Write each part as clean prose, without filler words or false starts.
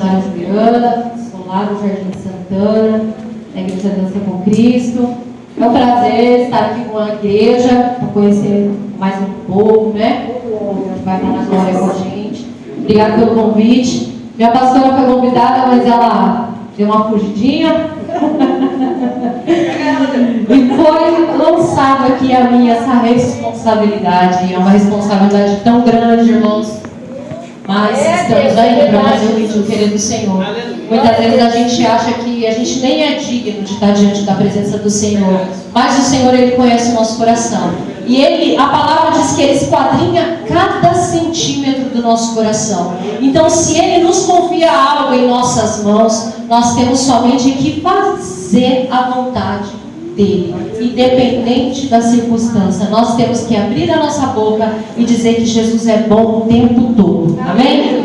missionária Juliana, sou lá no Jardim Santana, na Igreja Dança com Cristo. É um prazer estar aqui com a igreja, para conhecer mais um pouco, né? Que vai estar na glória com a gente. Obrigada pelo convite. Minha pastora foi convidada, mas ela deu uma fugidinha. E foi lançada aqui a minha essa responsabilidade. É uma responsabilidade tão grande, irmãos. Mas estamos aí para fazer o vídeo querido do Senhor. Muitas vezes a gente acha que a gente nem é digno de estar diante da presença do Senhor. Mas o Senhor, Ele conhece o nosso coração. E a palavra diz que Ele esquadrinha cada centímetro do nosso coração. Então, se Ele nos confia algo em nossas mãos, nós temos somente que fazer a vontade dele, independente da circunstância. Nós temos que abrir a nossa boca e dizer que Jesus é bom o tempo todo. Amém?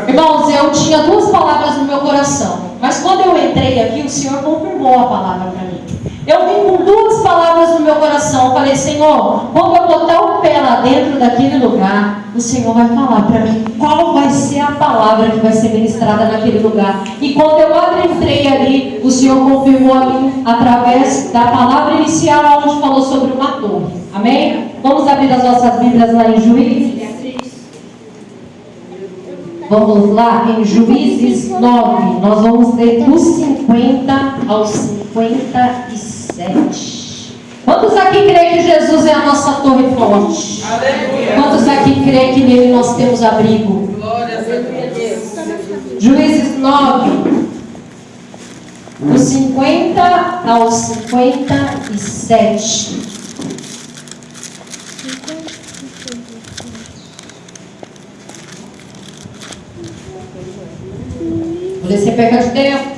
Irmãos, eu tinha duas palavras no meu coração, mas quando eu entrei aqui, o Senhor confirmou a palavra para mim. Eu vim com duas palavras no meu coração. Eu falei: Senhor, quando eu botar o pé lá dentro daquele lugar, o Senhor vai falar para mim qual vai ser a palavra que vai ser ministrada naquele lugar. E quando eu entrei ali, o Senhor confirmou a mim através da palavra inicial, onde falou sobre uma torre. Amém? Vamos abrir as nossas Bíblias lá em Juízes. Vamos lá em Juízes 9. Nós vamos ler dos 50 aos 57. Quantos aqui creem que Jesus é a nossa torre forte? Aleluia. Quantos aqui creem que nele nós temos abrigo? Glória a Deus. Juízes 9, dos 50 aos 57. Vou ler sem perca de tempo.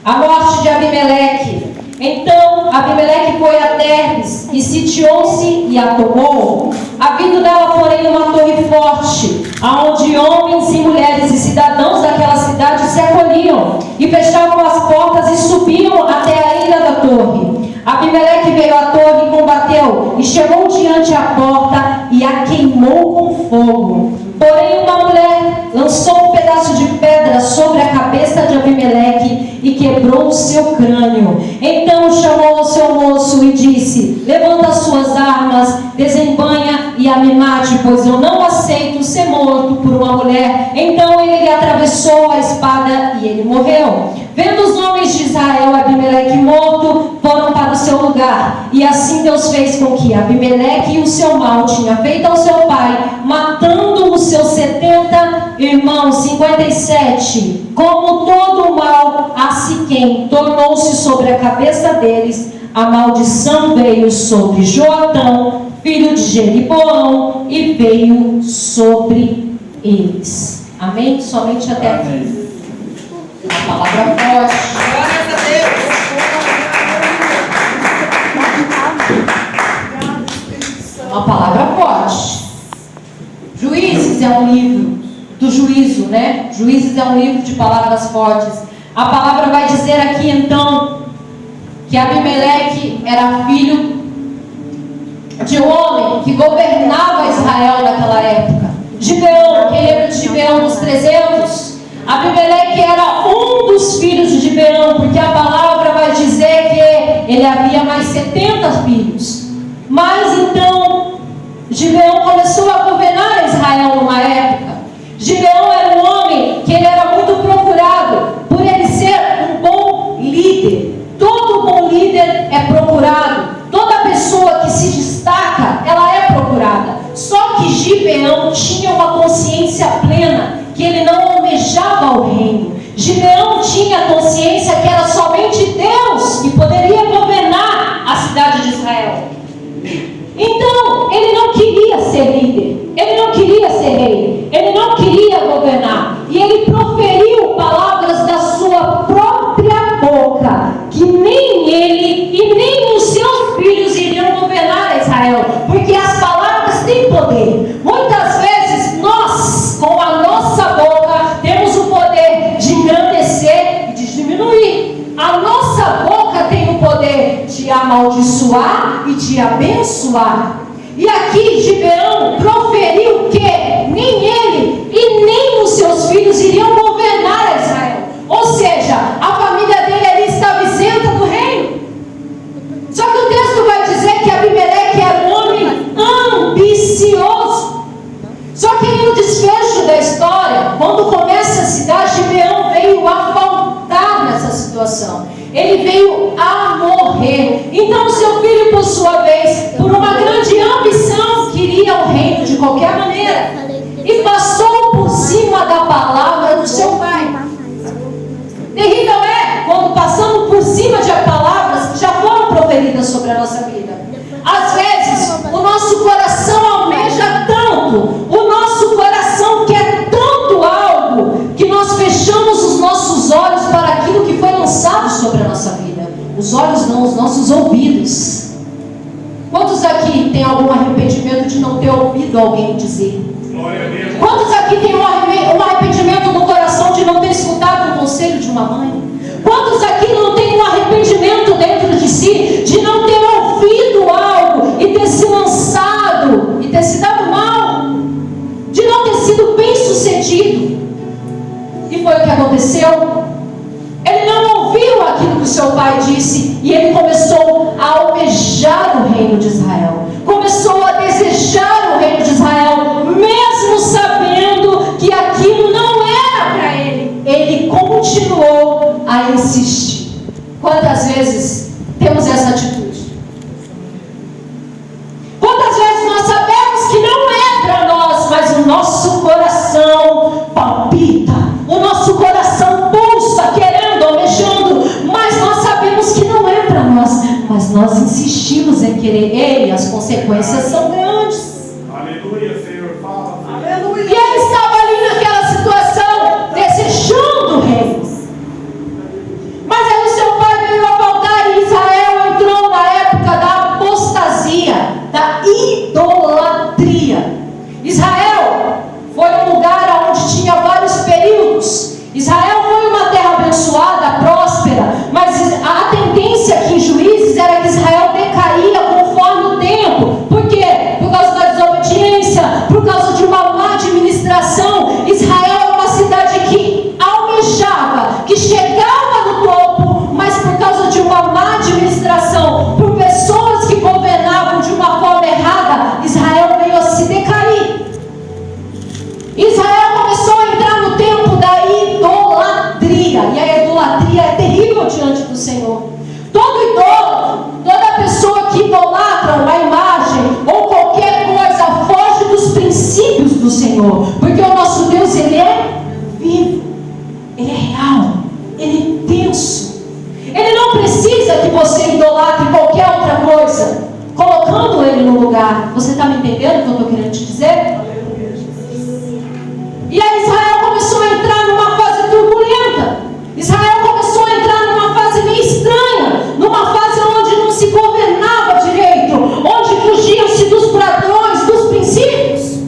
A morte de Abimeleque. Então Abimeleque foi a Tebes e sitiou-se e a tomou, havendo nela, porém, uma torre forte, aonde homens e mulheres e cidadãos daquela cidade se acolhiam, e fechavam as portas e subiam até a ilha da torre. Abimeleque veio à torre e combateu, e chegou diante a porta e a queimou com fogo. Porém uma mulher lançou um pedaço de pedra sobre a cabeça de Abimeleque e quebrou o seu crânio. Então chamou o seu moço e disse: levanta as suas armas, desembanha e a me mate, pois eu não aceito ser morto por uma mulher. Então ele lhe atravessou a espada e ele morreu. Vendo os homens de Israel Abimeleque morto, foram para o seu lugar. E assim Deus fez com que Abimeleque e o seu mal tinha feito ao seu pai, matando os seus 70 irmãos. 57. Como todo o mal a Siquém tornou-se sobre a cabeça deles, a maldição veio sobre Joatão, filho de Jeriboão, e veio sobre eles. Amém? Somente até aqui. A palavra forte. Glória a Deus. Uma palavra forte. Juízes é um livro do juízo, né? Juízes é um livro de palavras fortes. A palavra vai dizer aqui então que Abimeleque era filho de um homem que governava Israel naquela época. Gibeão, quem lembra de Gibeão dos 300? Abimeleque era um dos filhos de Gibeão, porque a palavra vai dizer que ele havia mais 70 filhos. Mas então Gibeão começou a governar Israel numa época. Gibeão era um homem que ele era muito procurado por ele ser um bom líder. Todo bom líder é procurado. Toda pessoa que se destaca, ela é procurada. Só que Gibeão tinha uma consciência plena que ele não almejava o reino. Gibeão tinha consciência que era somente Deus que poderia governar a cidade de Israel. Então, ele não queria ser líder, ele não queria ser rei, ele não queria governar. E ele proferiu palavras da sua própria boca, que nem ele e nem os seus filhos iriam governar Israel, porque as palavras têm poder. Muitas vezes nós, com a nossa boca, temos o poder de engrandecer e de diminuir. A nossa boca tem o poder de amaldiçoar e de abençoar. E aqui Gibeão proferiu que nem ele e nem os seus filhos iriam governar Israel. o desfecho da história, quando começa a cidade, Gibeão veio a faltar nessa situação. Ele veio a morrer. Então seu filho, por sua vez, por uma grande ambição, queria o reino de qualquer maneira. E passou por cima da palavra do seu pai. Terrível é quando passamos por cima de palavras que já foram proferidas sobre a nossa vida. Às vezes, o nosso coração almeja tanto, o nosso coração quer tanto algo, que nós fechamos os nossos olhos para aquilo que foi lançado sobre a nossa vida. Os olhos não, os nossos ouvidos. Quantos aqui tem algum arrependimento de não ter ouvido alguém dizer? Quantos aqui tem um arrependimento no coração de não ter escutado o conselho de uma mãe? Quantos aqui não tem um arrependimento dentro de si de não ter ouvido algo e ter se lançado e ter se dado mal, de não ter sido bem sucedido? E foi o que aconteceu. Ele não ouviu aquilo que o seu pai disse e ele começou a almejar o reino de Israel, começou a desejar o reino de Israel, mesmo sabendo que aquilo não era para ele. Ele continuou a insistir. Quantas vezes temos essa atitude? Quantas vezes nós sabemos que não é para nós, mas o nosso coração palpita, o nosso coração pulsa, querendo, almejando, mas nós sabemos que não é para nós, mas nós insistimos em querer ele, as consequências são grandes. Aleluia, Senhor, fala. Aleluia. E ele estava ali naquela situação, desejando o reino. Mas aí o seu pai veio a faltar e Israel entrou na época da apostasia, da idolatria. Israel foi um lugar onde tinha vários períodos. Israel foi uma terra abençoada, próspera, mas a tendência aqui em Juízes era que Israel decaía conforme o tempo. Por quê? Por causa da desobediência, por causa de uma má administração. Israel era uma cidade que almejava, que chegava no topo, mas por causa de uma má administração, por pessoas que governavam de uma forma errada, Israel veio a se decair. Israel começou a entrar no tempo da idolatria, e a idolatria é terrível diante do Senhor. Todo idólatra, toda pessoa que idolatra uma imagem ou qualquer coisa, foge dos princípios do Senhor, porque o nosso Deus, ele é vivo, ele é real, ele é intenso. Ele não precisa que você idolatre qualquer outra coisa, colocando ele no lugar. Você está me entendendo o que eu estou querendo te dizer? E aí Israel começou a entrar numa fase turbulenta. Israel começou a entrar numa fase meio estranha, numa fase onde não se governava direito, onde fugiam-se dos padrões, dos princípios.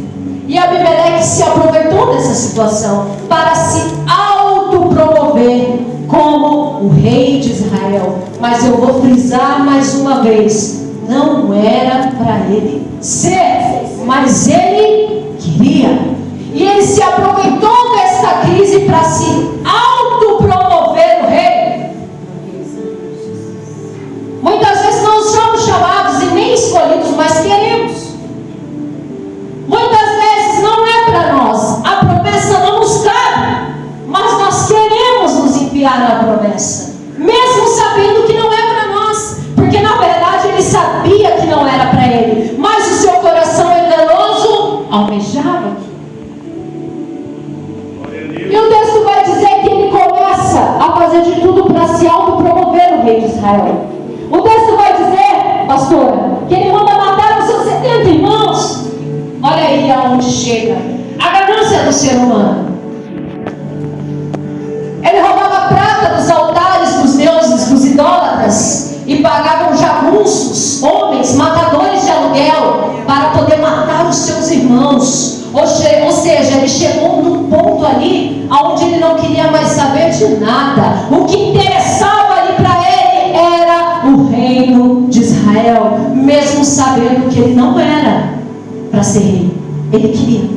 E Abimeleque se aproveitou dessa situação para se autopromover como o rei de Israel. Mas eu vou frisar mais uma vez, não era para ele ser, mas ele queria. E ele se aproveitou dessa crise para se autopromover o rei. Muitas vezes não somos chamados e nem escolhidos, mas queremos. Muitas vezes não é para nós, a promessa não nos cabe, mas nós queremos nos enfiar na promessa, mesmo sabendo que não é para nós, porque na verdade ele sabia que não era para ele, mas o seu coração enganoso almejava aquilo. E o texto vai dizer que ele começa a fazer de tudo para se autopromover o rei de Israel. O texto vai dizer, pastora, que ele manda matar os seus 70 irmãos. Olha aí aonde chega a ganância do ser humano. Ele roubava prata dos altares dos deuses, dos idólatras, e pagavam jagunços, homens, matadores de aluguel, para poder matar os seus irmãos. Ou seja, ele chegou num ponto ali onde ele não queria mais saber de nada. O que interessava ali para ele era o reino de Israel, mesmo sabendo que ele não era para ser rei, ele queria.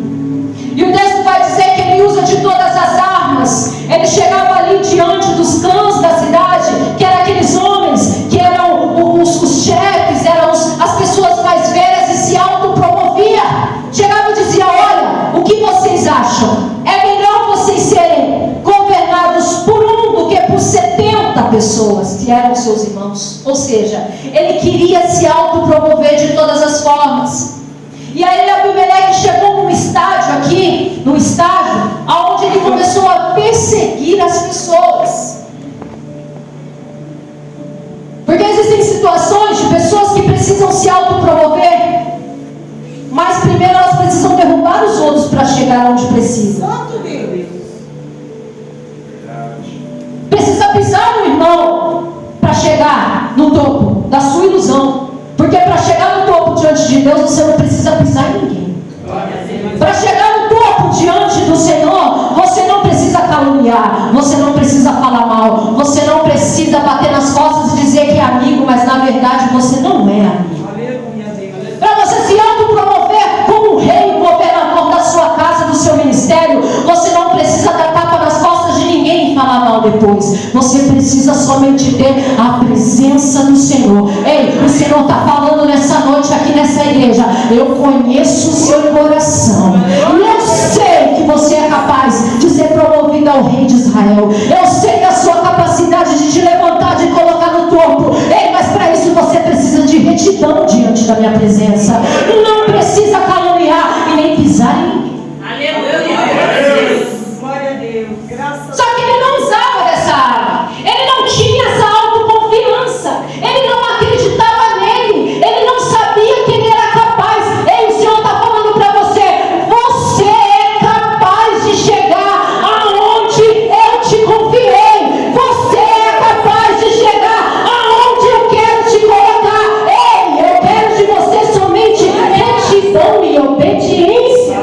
E o texto vai dizer que ele usa de todas as armas. Ele chegava ali diante dos clãs da cidade, que eram aqueles homens que eram os chefes, eram as pessoas mais velhas, e se autopromovia. Chegava e dizia: olha, o que você pessoas que eram seus irmãos. Ou seja, ele queria se autopromover de todas as formas. E aí Abimeleque chegou num estágio onde ele começou a perseguir as pessoas. Porque existem situações de pessoas que precisam se autopromover, mas primeiro elas precisam derrubar os outros para chegar onde precisa. Precisa pisar no irmão para chegar no topo da sua ilusão. Porque para chegar no topo diante de Deus, você não precisa pisar em ninguém. Para chegar no topo diante do Senhor, você não precisa caluniar, você não precisa falar mal, você não precisa bater nas costas e dizer que é amigo, mas na verdade você não é amigo. Para você se autopromover como um rei, um governador da sua casa, do seu ministério, você não precisa dar tapa nas costas de ninguém e falar mal depois. Você precisa somente ter a presença do Senhor. Ei, o Senhor está falando nessa noite aqui nessa igreja. Eu conheço o seu coração. E eu sei que você é capaz de ser promovido ao rei de Israel. Eu sei da sua capacidade de te levantar, de colocar no topo. Ei, mas para isso você precisa de retidão diante da minha presença. Não precisa caluniar e nem pisar em ninguém. Aleluia. Glória a Deus. Graças Só que ele não usava dessa arma. Ele não tinha essa autoconfiança. Ele não acreditava nele. Ele não sabia que ele era capaz. Ei, o Senhor está falando para você. Você é capaz de chegar aonde eu te confiei. Você é capaz de chegar aonde eu quero te colocar. Ei, eu quero de você somente retidão e obediência.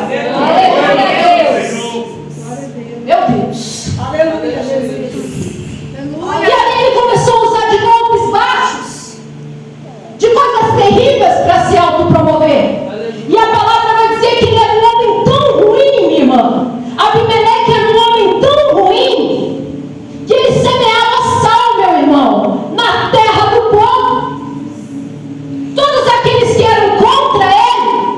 Meu Deus. Aleluia, Jesus. E aí ele começou a usar de golpes baixos, de coisas terríveis para se autopromover. E a palavra vai dizer que ele era um homem tão ruim, minha irmã. Abimeleque era um homem tão ruim que ele semeava sal, meu irmão, na terra do povo. Todos aqueles que eram contra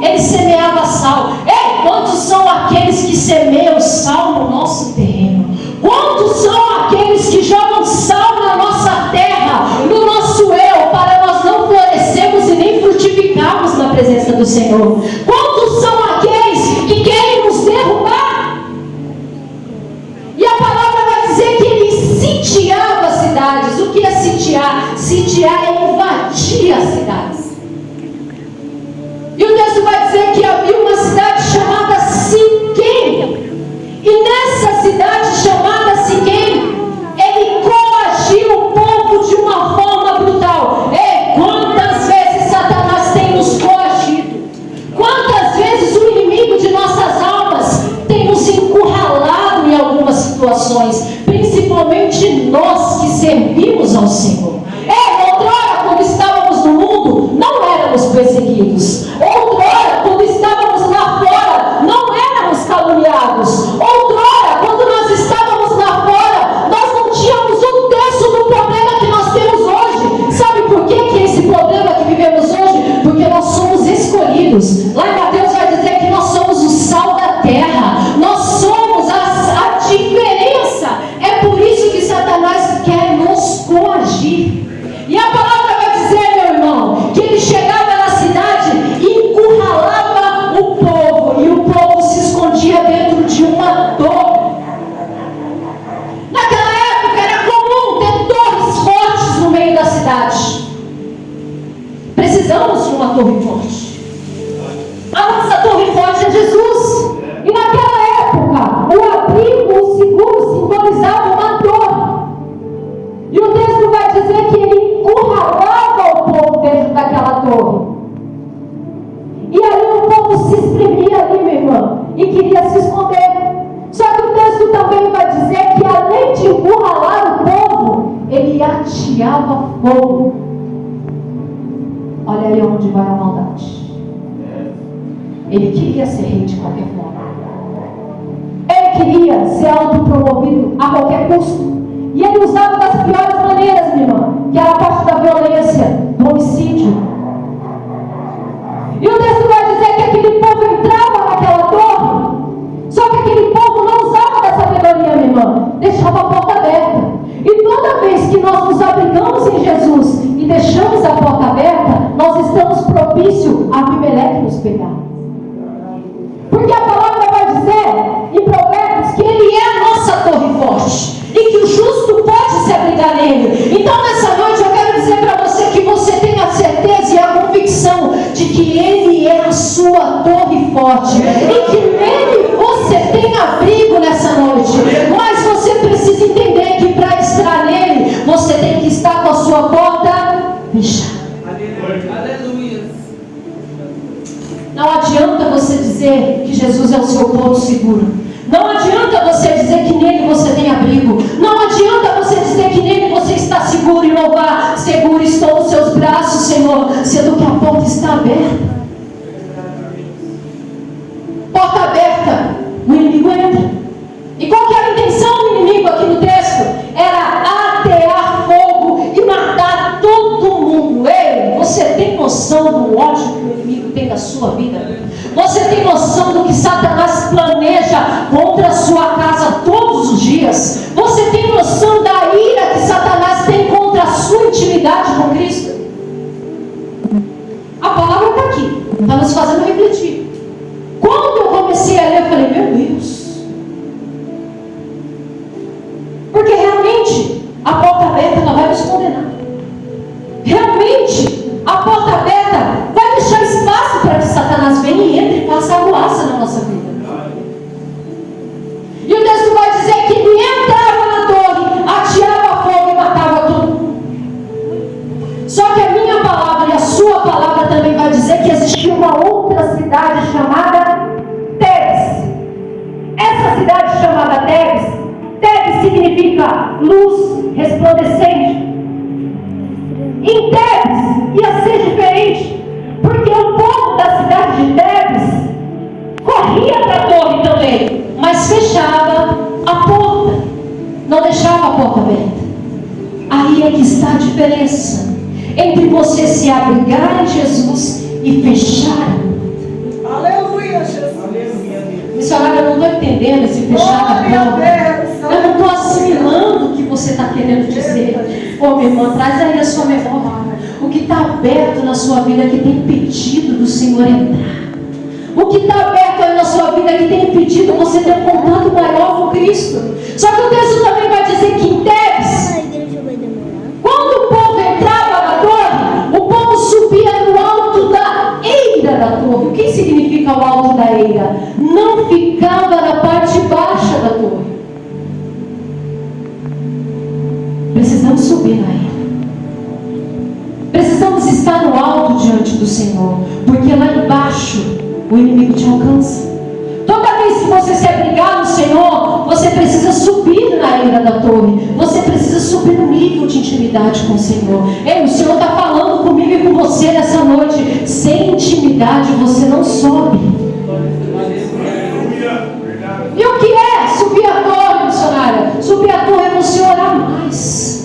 ele semeava sal. Ei, quantos são aqueles que semeiam sal no nosso terreno? Quantos são aqueles que jogam sal na nossa terra, no nosso eu, para nós não florescermos e nem frutificarmos na presença do Senhor? Quantos são aqueles que querem nos derrubar? E a palavra vai dizer que ele sitiava cidades. O que é sitiar? Sitiar é invadir as cidades. E o texto vai dizer que havia uma cidade chamada Siquém. E nessa cidade chamada Siquém, ele coagiu o povo de uma forma brutal. E quantas vezes Satanás tem nos coagido? Quantas vezes o inimigo de nossas almas tem nos encurralado em algumas situações? Principalmente nós que servimos ao Senhor. Outrora, quando estávamos no mundo, não éramos perseguidos. Outrora, quando estávamos lá fora, não éramos caluniados. Outrora, quando nós estávamos lá fora, nós não tínhamos um terço do problema que nós temos hoje. Sabe por que é esse problema que vivemos hoje? Porque nós somos escolhidos. Lá em Mateus vai dizer que nós somos o sal da terra. Nós somos a diferença. É por isso que Satanás quer nos coagir. E a palavra vai dizer, meu irmão, que ele chegava na cidade e encurralava o povo. E o povo se escondia dentro de uma torre. Naquela época era comum ter torres fortes no meio da cidade. Precisamos de uma torre forte. A nossa torre forte é Jesus. E naquela época, o abrigo, o seguro, simbolizava uma torre. E o texto vai dizer que ele encurralava o povo dentro daquela torre. E aí o povo se espremia ali, minha irmã, e queria se esconder. Só que o texto também vai dizer que além de encurralar o povo, ele ateava fogo. Olha aí onde vai a maldade. Ele queria ser rei de qualquer forma. Ele queria ser autopromovido a qualquer custo. E ele usava das piores maneiras, minha irmã, que era a parte da violência, do homicídio. E o texto vai dizer que aquele povo entrava naquela torre, só que aquele povo não usava da sabedoria, minha irmã, deixava a porta aberta. E toda vez que nós nos propício a Abimeleque nos pegar. Porque a palavra vai dizer em Provérbios que ele é a nossa torre forte e que o justo pode se abrigar nele. Então nessa noite eu quero dizer para você que você tem a certeza e a convicção de que ele é a sua torre forte e que nele você tem abrigo nessa noite. Mas você precisa entender que para estar nele você tem que estar com a sua porta fechada. Aleluia. Não adianta você dizer que Jesus é o seu porto seguro. Não adianta você dizer que nele você tem abrigo. Não adianta você dizer que nele você está seguro e louvar. Seguro estou nos seus braços, Senhor, sendo que a porta está aberta. Porta aberta, o inimigo entra. E qual que era a intenção do inimigo aqui no texto? Era atear fogo e matar todo mundo. Ei, você tem noção do ódio que o inimigo tem da sua vida? Você tem noção do que Satanás planeja contra a sua casa todos os dias? Você tem noção da ira que Satanás tem contra a sua intimidade com Cristo? A palavra está aqui, está nos fazendo refletir. Quando eu comecei a ler, eu falei, meu Deus. Porque realmente a porta aberta não vai nos condenar. Realmente a porta aberta vai deixar espaço para que Satanás venha e entre e faça arruaça na nossa vida. E o texto vai dizer que ele entrava na torre, ateava fogo e matava todo mundo. Só que a minha palavra e a sua palavra também vai dizer que existia uma outra cidade chamada Tebes. Essa cidade chamada Tebes, Tebes significa luz resplandecente. Em Tebes ia ser diferente, porque o povo da cidade de Tebes corria para a torre também, mas fechava a porta, não deixava a porta aberta. Aí é que está a diferença entre você se abrigar em Jesus e fechar. Aleluia, Jesus. Missionária, eu não estou entendendo esse fechar a porta. Eu não estou assimilando o que você está querendo dizer. Ô, minha irmã, traz aí a sua memória. O que está aberto na sua vida que tem impedido do Senhor entrar. O que está aberto aí na sua vida que tem impedido você ter um contato maior com Cristo. Só que o texto também vai dizer que em Tebes, quando o povo entrava na torre, o povo subia no alto da eira da torre. O que significa o alto da eira? Não ficava na parte baixa da torre. Precisamos subir na eira. Precisamos estar no alto diante do Senhor, porque lá embaixo o inimigo te alcança. Toda vez que você se abrigar no Senhor, você precisa subir na eira da torre. Você precisa subir no nível de intimidade com o Senhor. Ei, o Senhor está falando comigo e com você nessa noite. Sem intimidade você não sobe. E o que é subir a torre, missionária? Subir a torre é você orar mais.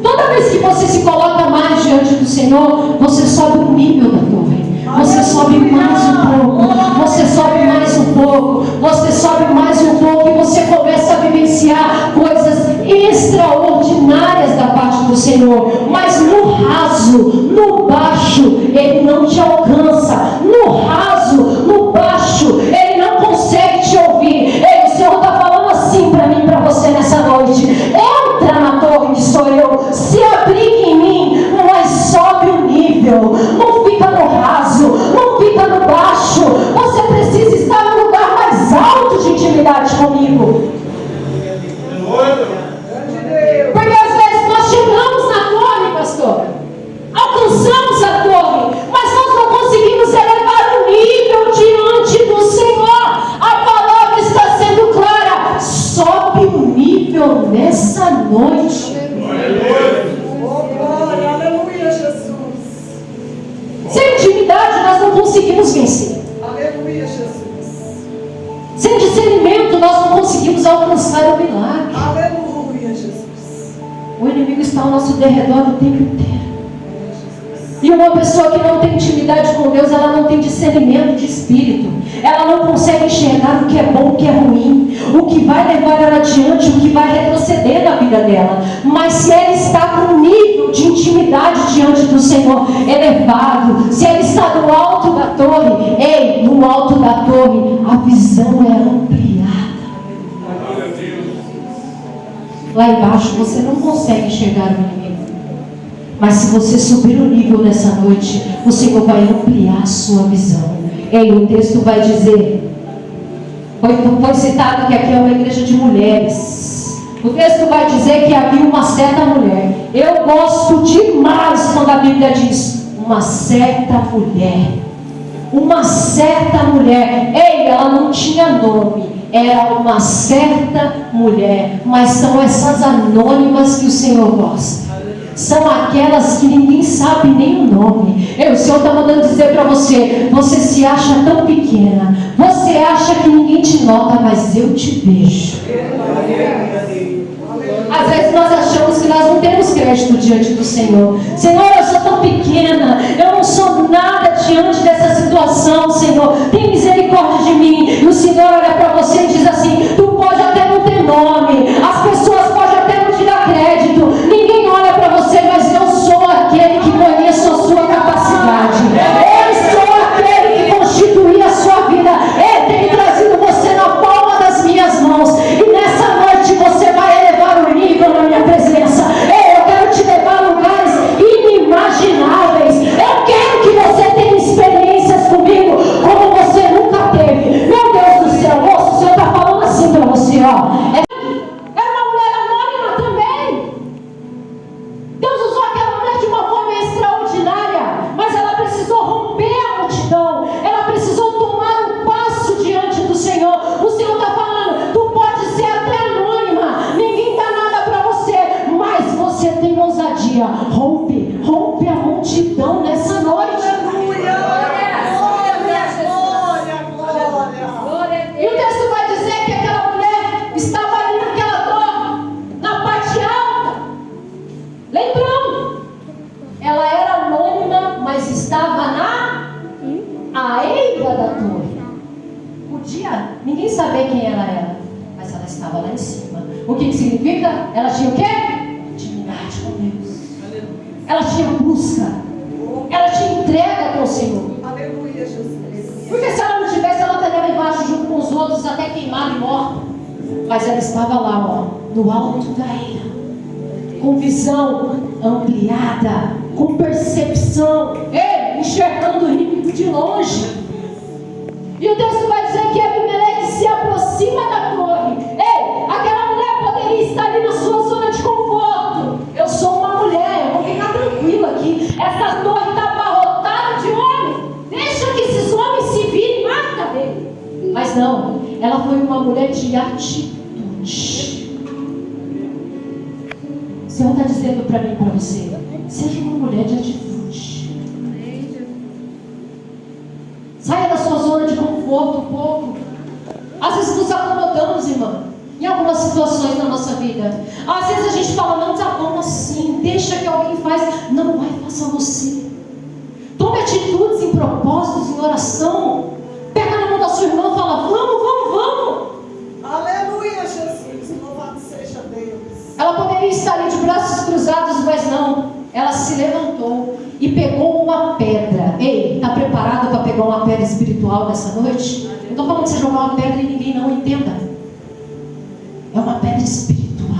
Toda vez que você se coloca mais diante do Senhor, você sobe o nível da torre. Você sobe mais um pouco. Você sobe mais um pouco. Você sobe mais um pouco e você começa a vivenciar coisas extraordinárias da parte do Senhor. Mas no raso, no baixo, Ele não te alcança. No raso, no baixo, Ele não consegue te ouvir. Ei, o Senhor está falando assim para mim, para você nessa noite. Entra na torre que sou eu. Se abrigue em mim, mas sobe o nível. Não fica no raso, não fica no baixo. Você precisa estar no lugar mais alto de intimidade comigo. Porque às vezes nós chegamos na torre, pastor, alcançamos a torre, mas nós não conseguimos elevar o nível diante do Senhor. A palavra está sendo clara. Sobe o nível nessa noite. Aleluia, Jesus. Sem intimidade nós não conseguimos vencer. Aleluia, Jesus. Sem discernimento nós não conseguimos alcançar o milagre. Aleluia, Jesus. O inimigo está ao nosso derredor o tempo inteiro. E uma pessoa que não tem intimidade com Deus, ela não tem discernimento de espírito. Ela não consegue enxergar o que é bom, o que é ruim, o que vai levar ela adiante, o que vai retroceder na vida dela. Mas se ela está com um nível de intimidade diante do Senhor elevado, se ela está no alto da torre, ei, no alto da torre, a visão é ampliada. Lá embaixo você não consegue enxergar o inimigo. Mas se você subir o nível nessa noite, o Senhor vai ampliar a sua visão. Ei, o texto vai dizer, foi citado que aqui é uma igreja de mulheres. O texto vai dizer que havia uma certa mulher. Eu gosto demais quando a Bíblia diz, uma certa mulher. Uma certa mulher. Ei, ela não tinha nome. Era uma certa mulher. Mas são essas anônimas que o Senhor gosta. São aquelas que ninguém sabe nem o nome. O Senhor está mandando dizer para você, você se acha tão pequena, você acha que ninguém te nota, mas eu te vejo. Às vezes nós achamos que nós não temos crédito diante do Senhor. Senhor, eu sou tão pequena, eu não sou nada diante dessa situação, Senhor, tem misericórdia de mim. E o Senhor olha para você e diz assim, tu pode até não ter nome, as pessoas podem até não te dar crédito, ninguém olha para você, mas eu sou aquele que conheço a sua capacidade. Eu sou aquele que constitui a sua vida. Eu tenho trazido você na palma das minhas mãos. E nessa noite você vai elevar o nível na minha presença. Eu quero te levar a lugares inimagináveis. Eu quero que você tenha experiências comigo como você nunca teve. Meu Deus do céu, moço, o Senhor está falando assim para você, ó. Era uma mulher anônima também. Deus usou aquela mulher de uma forma extraordinária, mas ela precisou romper a multidão, ela precisou tomar um passo diante do Senhor. O Senhor está falando, tu pode ser até anônima, ninguém dá nada para você, mas você tem ousadia. Rompe a multidão nessa noite. E o texto vai dizer que aquela mulher estava ali naquela torre, na parte alta. Lembrando, ela era anônima, mas estava na eira da torre. Ninguém sabia quem ela era, mas ela estava lá em cima. O que significa? Ela tinha o quê? Intimidade com Deus. Ela tinha busca. Ela tinha entrega com o Senhor. Aleluia, Jesus. Porque se ela não tivesse, ela estaria lá embaixo junto com os outros, até queimada e morta. Mas ela estava lá, ó, no alto da eira, com visão ampliada, com percepção, enxergando o inimigo de longe. E o texto vai dizer que Abimeleque se aproxima da torre. Aquela mulher poderia estar ali na sua zona de conforto. Eu sou uma mulher, eu vou ficar tranquila aqui. Essa torre está abarrotada de homens. Deixa que esses homens se virem, mata dele. Mas não, ela foi uma mulher de atitude. O Senhor está dizendo para mim e para você, seja uma mulher de atitude. Saia da sua zona de conforto um pouco. Às vezes nos acomodamos, irmã, em algumas situações da nossa vida. Às vezes a gente fala, não desabona assim, deixa que alguém faz. Não, vai, faça você. Tome atitudes em propósitos, em oração. Pega na mão da sua irmã e fala, vamos. Aleluia, Jesus. Louvado seja Deus. Ela poderia estar ali de braços cruzados, mas não. Ela se levantou e pegou uma pedra. Está preparado para pegar uma pedra espiritual nessa noite? Não estou falando de você jogar uma pedra e ninguém não entenda. É uma pedra espiritual.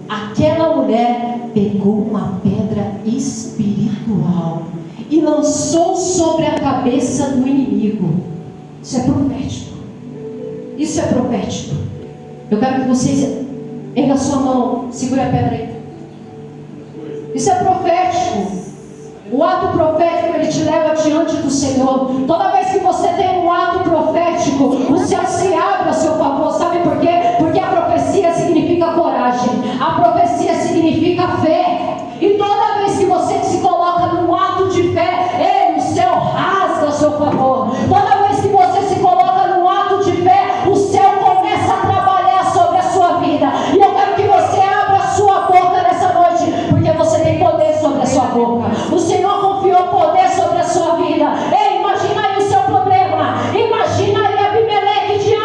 Aquela mulher pegou uma pedra espiritual e lançou sobre a cabeça do inimigo. Isso é profético. Isso é profético. Eu quero que vocês ergam a sua mão, segure a pedra aí. Isso é profético. O ato profético, ele te leva diante do Senhor. Toda vez que você tem um ato profético, o céu se abre a seu favor. Sabe por quê? Porque a profecia significa coragem. A profecia significa fé. E toda vez que você se coloca num ato de fé, o céu rasga a seu favor. Toda vez que você se coloca num ato de fé, o céu começa a trabalhar sobre a sua vida. E eu quero que você abra a sua boca nessa noite, porque você tem poder sobre a sua boca. O Senhor confiou poder sobre a sua vida. Imagina aí o seu problema. Imagina aí Abimeleque diante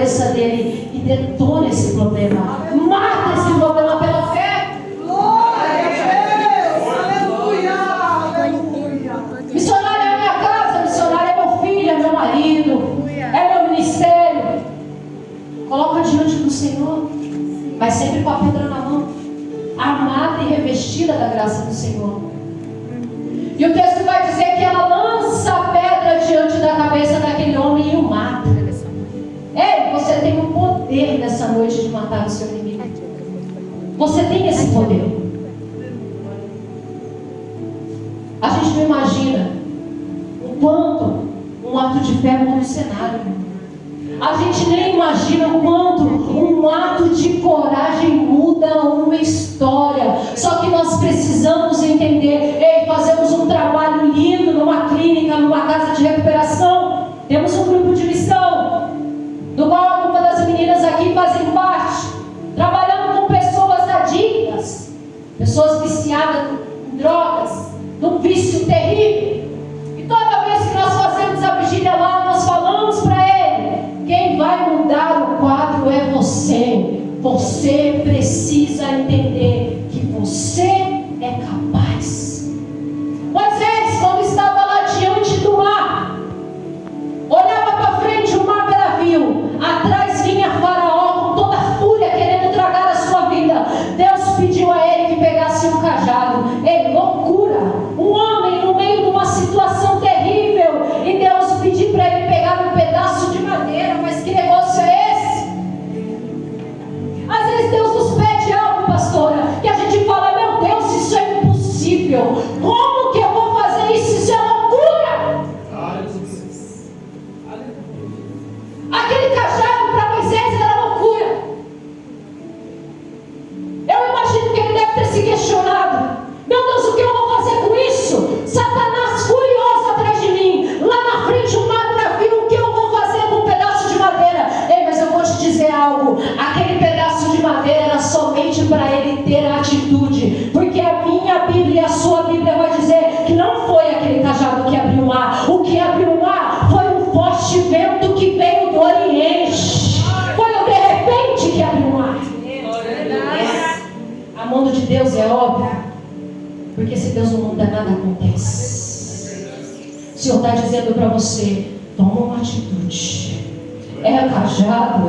cabeça dele e detona esse problema. Mata esse problema pela fé. Glória a Deus. Aleluia. Aleluia. Missionário é a minha casa, missionário é meu filho, é meu marido, é meu ministério. Coloca diante do Senhor, mas sempre com a pedra na mão, amada e revestida da graça do Senhor. E o texto vai dizer que ela lança a pedra diante da cabeça daquele homem e o mata. Ei, você tem o poder nessa noite de matar o seu inimigo. Você tem esse poder. A gente não imagina o quanto um ato de fé muda o cenário. A gente nem imagina o quanto um ato de coragem muda uma história. Só que nós precisamos entender. Ei, fazemos um trabalho lindo numa clínica, numa casa de recuperação. Temos um grupo de missão, do qual algumas das meninas aqui fazem parte, trabalhando com pessoas adictas, pessoas viciadas em drogas, num vício terrível. E toda vez que nós fazemos a vigília lá, nós falamos para ele: quem vai mudar o quadro é você. Você precisa entender que você é capaz. Moisés, quando estava lá diante do mar, olhava para frente, o mar bravio, atrás vinha Faraó com toda a fúria querendo tragar a sua vida. Deus pediu a ele que pegasse um cajado. Ei, loucura! Um homem no meio de uma situação terrível, e Deus pediu para ele pegar um pedaço de madeira. Mas que negócio é esse? Às vezes Deus nos pede algo, pastora, que a gente fala: meu Deus, isso é impossível. Como que eu vou fazer isso? Isso é loucura! Aquele cajado para Moisés era loucura. Eu imagino que ele deve ter se questionado: meu Deus, o que eu vou fazer com isso? Satanás furioso atrás de mim, lá na frente o mar bravio, o que eu vou fazer com um pedaço de madeira? Ei, mas eu vou te dizer algo: aquele pedaço de madeira era somente para ele ter atitude, porque a minha Bíblia e a sua Bíblia vai dizer que não foi aquele cajado que abriu o mar. O que abriu o mar foi um forte vento que veio do Oriente. Foi o de repente que abriu o mar. A mão de Deus é óbvio, porque se Deus não muda, nada acontece. O Senhor está dizendo para você: toma uma atitude. É cajado?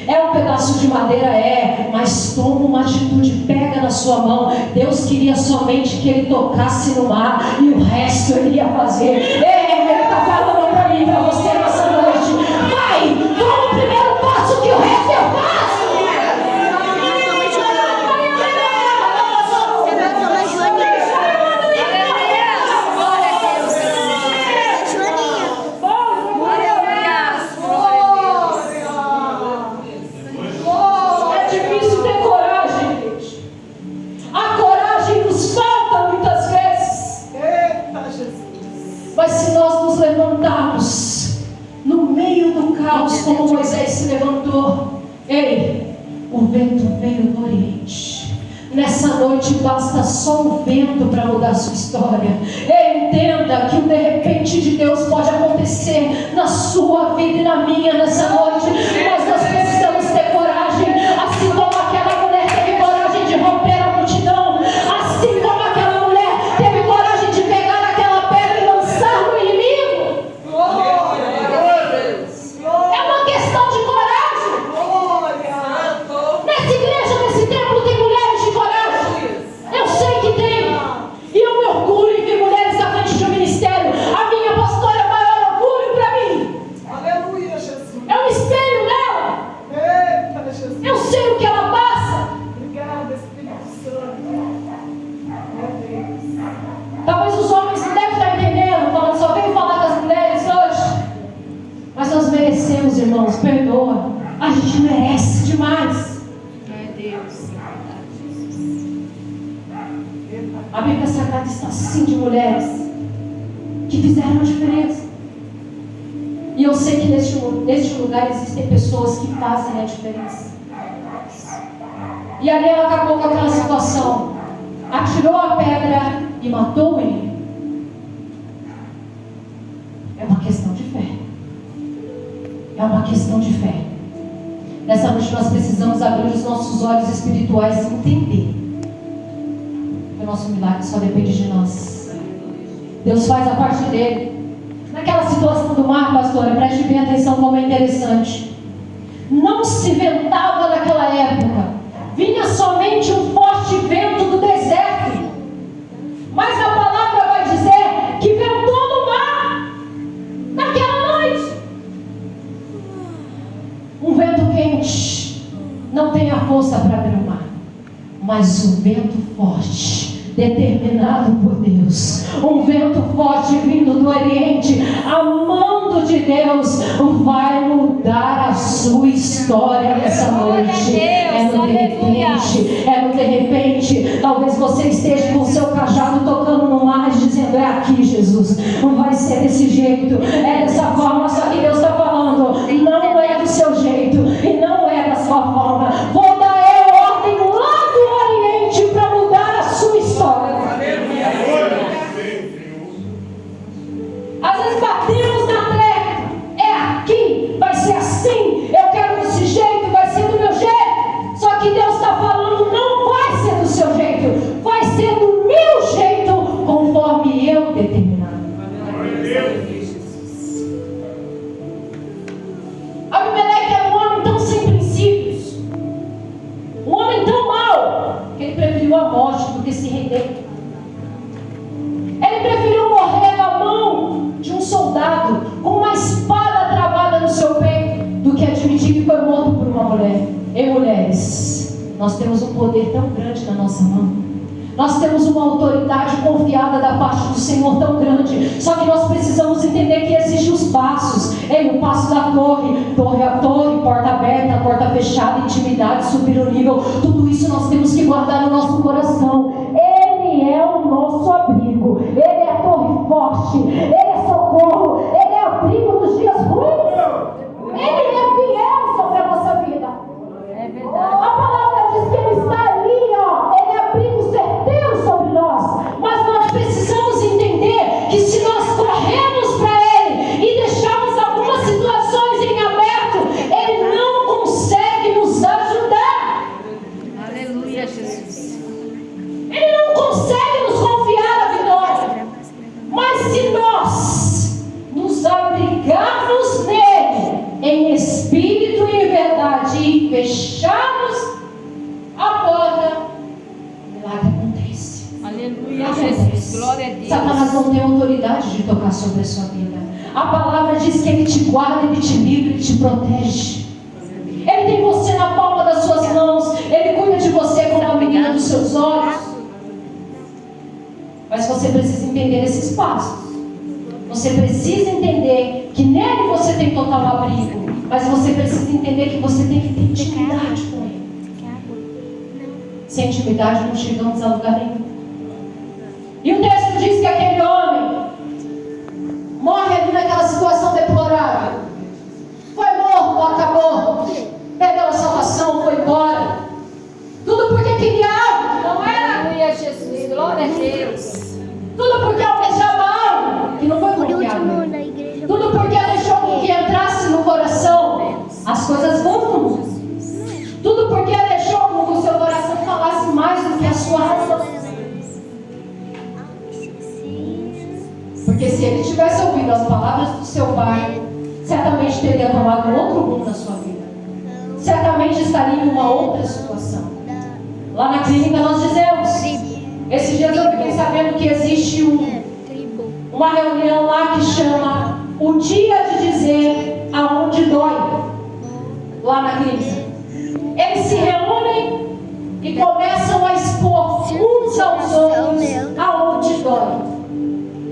É um pedaço de madeira? Mas toma uma atitude, pega na sua mão. Deus queria somente que ele tocasse no mar, e o resto ele ia fazer. Ele está falando para mim, para você nessa noite: vai, toma o primeiro passo, que o resto eu faço. Mas se nós nos levantarmos no meio do caos, como Moisés se levantou, ei, o vento veio do Oriente. Nessa noite basta só um vento para mudar a sua história. Ei, entenda que o de repente de Deus pode acontecer na sua vida e na minha nessa noite. Mas nós precisamos ter coragem, assim como aquela mulher teve coragem de romper a multidão, assim como aquela mulher teve coragem de pegar aquela pedra e lançar no inimigo. É uma questão de coragem. Nessa igreja, nesse templo, tem mulheres de coragem. Eu sei que tem. E eu me orgulho em ver mulheres à frente de um ministério. A minha pastora é o maior orgulho para mim. Aleluia, Jesus. Eu me espelho nela. Eita, Jesus. Eu sei o que ela passa. Obrigada, Espírito Santo. Meu Deus. Talvez os homens não devem estar entendendo, falando, só veio falar das mulheres hoje. Mas nós merecemos, irmãos, perdoa. A gente merece demais. A Bíblia Sagrada está assim de mulheres que fizeram a diferença. E eu sei que neste lugar existem pessoas que fazem a diferença. E ali ela acabou com aquela situação. Atirou a pedra e matou o inimigo. É uma questão de fé. É uma questão de fé. Nessa noite nós precisamos abrir os nossos olhos espirituais e entender que o nosso milagre só depende de nós. Deus faz a parte dele. Naquela situação do mar, pastora, preste bem atenção como é interessante. Não se ventava naquela época. Vinha somente um forte vento do deserto. Mas a palavra vai dizer que ventou no mar naquela noite. Um vento quente não tem a força para abrir o mar, mas um vento forte, determinado por Deus, um vento forte vindo do Oriente, a mão de Deus vai mudar a sua história nessa noite. É no de repente, talvez você esteja com o seu cajado tocando no mar, dizendo: é aqui, Jesus, não vai ser desse jeito, é dessa forma. Só que Deus está falando: não é do seu jeito e não é da sua forma. Vou dar ordem lá do Oriente para mudar a sua história. Às vezes batemos na tecla: é aqui, vai ser assim, eu quero desse jeito, vai ser do meu jeito. Só que Deus está falando: não vai ser do seu jeito, vai ser do meu jeito, conforme eu determinar. Abimeleque era um homem tão sem princípios, um homem tão mau, que ele preferiu a morte do que se render. Ele preferiu morrer na mão de um soldado com uma espada travada no seu peito do que admitir que foi morto por uma mulher. E mulheres, nós temos um poder tão grande na nossa mão. Nós temos uma autoridade confiada da parte do Senhor tão grande. Só que nós precisamos entender que existem os passos. O passo da torre a torre, porta aberta, porta fechada, intimidade, subir o nível. Tudo isso nós temos que guardar no nosso coração. Ele é o nosso abrigo. Ele é a torre forte. Ele é socorro. Ele é abrigo nos dias ruins. Ele é fiel sobre a nossa vida. É verdade. A palavra diz que Ele está ali, ó. Ele é abrigo certeiro sobre nós. Mas nós precisamos entender que se nós corremos para Ele e deixarmos algumas situações em aberto, Ele não consegue nos ajudar. Aleluia, Jesus. Ele não consegue nos confiar a vitória. Mas se nós nos abrigarmos nele, em espírito e em verdade, e fecharmos a porta, o milagre acontece. Aleluia, Acontece. Jesus. Glória a Deus. Satanás não tem autoridade de tocar sobre a sua vida. A palavra diz que Ele te guarda, Ele te livra, Ele te protege. Ele tem você na palma das suas mãos. Ele cuida de você como a menina dos seus olhos. Mas você precisa entender esses passos. Você precisa entender que nele você tem total abrigo. Mas você precisa entender que você tem que ter intimidade com Ele. Sem intimidade não chegamos a lugar nenhum. E o texto diz que aquele homem morre ali naquela situação deplorável. Foi morto, acabou. Perdeu a salvação, foi embora. Tudo porque queria algo, não era? Aleluia, Jesus. Glória a Deus. Tudo porque almejava algo que não foi confiável. Tudo porque deixou com que entrasse no coração as coisas vão. Tudo porque deixou com que o seu coração falasse mais do que a sua razão. Porque se ele tivesse ouvido as palavras do seu pai, certamente teria tomado um outro rumo na sua vida. Certamente estaria em uma outra situação. Lá na clínica nós dizemos, esses dias eu fiquei sabendo que existe uma reunião lá que chama o dia de dizer aonde dói. Lá na clínica eles se reúnem e começam a expor uns aos outros aonde dói.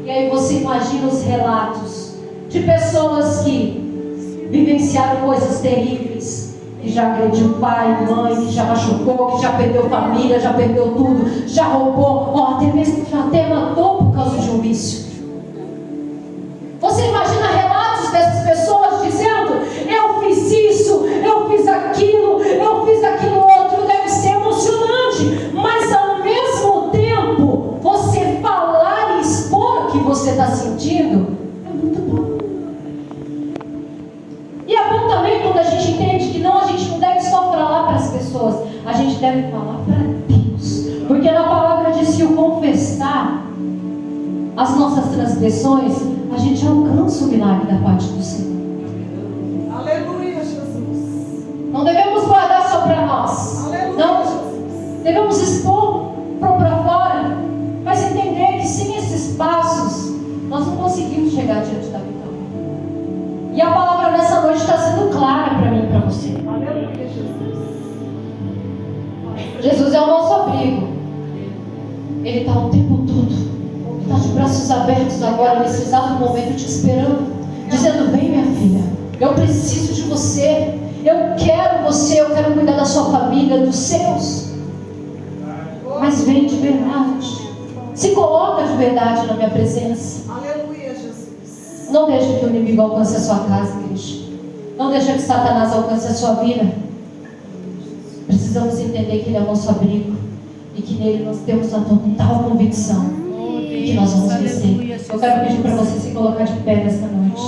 E aí você imagina os relatos de pessoas que vivenciaram coisas terríveis, que já agrediu pai, mãe, que já machucou, que já perdeu família, já perdeu tudo, já roubou, ou até mesmo já até matou por causa de um vício. Você imagina relatos dessas pessoas dizendo: eu fiz isso, eu fiz aquilo outro. Deve ser emocionante, mas ao mesmo tempo você falar e expor o que você está sentindo é muito bom. E é bom também quando a gente entende que a gente não gente deve falar para Deus. Porque na palavra diz que o confessar as nossas transgressões, a gente alcança o milagre da parte do Senhor. Aleluia, Jesus. Não devemos guardar só para nós. Aleluia, Não. Jesus. Devemos expor para fora. Mas entender que sem esses passos, nós não conseguimos chegar diante da vitória. E a palavra nessa noite está sendo clara para mim e para você. Aleluia, Jesus. Jesus é o nosso abrigo. Ele está o tempo todo. Está de braços abertos agora, nesse exato momento, te esperando. Dizendo, vem minha filha, eu preciso de você. Eu quero você, eu quero cuidar da sua família, dos seus. Mas vem de verdade. Se coloca de verdade na minha presença. Aleluia, Jesus. Não deixe que o inimigo alcance a sua casa, igreja. Não deixe que Satanás alcance a sua vida. Precisamos entender que Ele é o nosso abrigo. E que nele nós temos a total convicção que nós vamos vencer. Eu quero pedir para você se colocar de pé nesta noite.